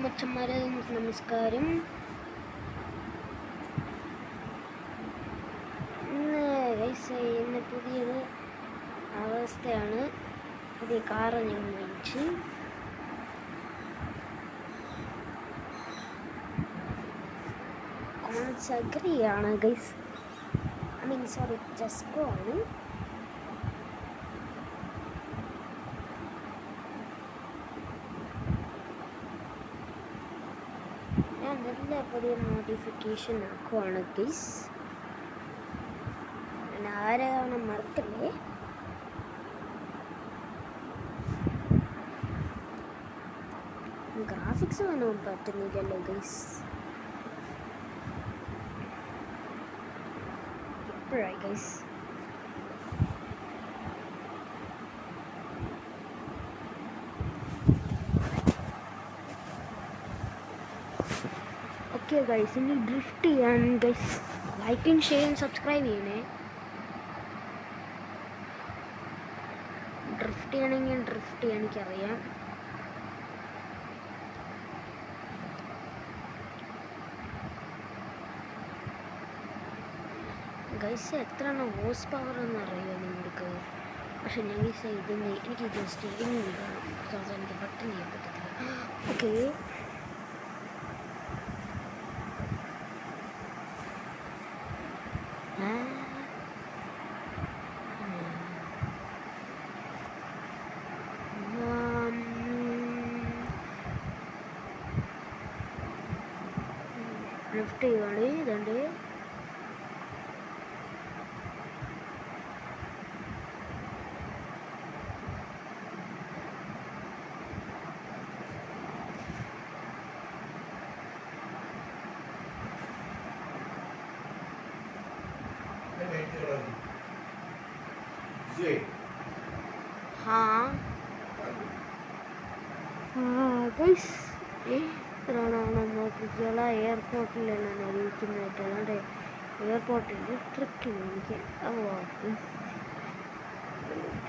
മച്ചന്മാരെ നമസ്കാരം. ഇന്ന് പുതിയൊരു അവസ്ഥയാണ്. പുതിയ കാറ് ഞാൻ മേടിച്ചു. കോൺസഗ്രിയാണ് ഗൈസ്, സോറി ടെസ്കോ ആണ്. ഞാൻ നല്ല പുതിയ നോട്ടിഫിക്കേഷൻ ആക്കുവാണ് ഗൈസ്. ആരാണ് മറക്കല്ലേ. ഗ്രാഫിക്സ് ഒന്നും പറ്റുന്നില്ലല്ലോ ഗൈസ്. ഇപ്പോഴായി ഗൈസ്. ഓക്കെ ഗൈസ്, ഇനി ഡ്രിഫ്റ്റ് ചെയ്യാൻ ഗൈസ് ലൈക്കും ഷെയറും സബ്സ്ക്രൈബ് ചെയ്യണേ. ഡ്രിഫ്റ്റ് ചെയ്യണമെങ്കിൽ ഡ്രിഫ്റ്റ് ചെയ്യാൻ എനിക്കറിയാം. ഗൈസ് എത്രയാണ് ഹോഴ്സ് പവർ എന്ന് അറിയുമോ നിങ്ങൾക്ക്? പക്ഷെ ഞാൻ ഗൈസ് എനിക്ക് സ്റ്റീരിങ് വേണം, എനിക്ക് ബട്ടൺ ചെയ്യാൻ പറ്റത്തില്ല. ഓക്കെ, ഡ്രിഫ്റ്റ് ചെയ്യുവാണ്. ഇതുണ്ട് ഗൈസ്. കുട്ടികളെ എയർപോർട്ടിലാണ് അറിയിക്കുന്നതായിട്ട്. അതുകൊണ്ട് എയർപോർട്ടിൽ ട്രിക്ക് എനിക്ക്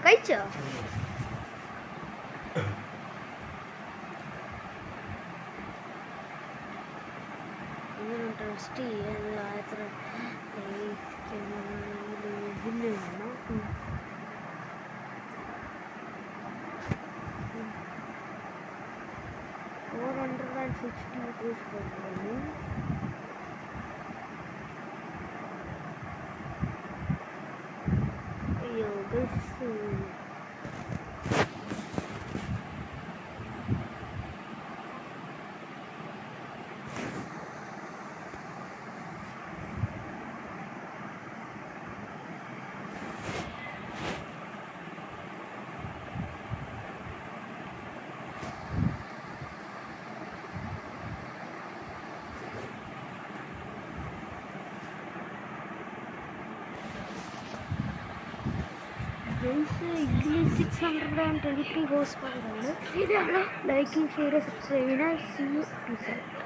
കഴിച്ചോ? ഇങ്ങനെ ടെസ്റ്റ് ചെയ്യാൻ എത്ര ഇതിന് വേണം. 460 rupees per morning. Yo, this English 623 horsepower ആണ്. ഇതാണ് ലൈക്കിംഗ് ഷെയർ സബ്സ്ക്രൈബ് ചെയ്യുക. See you.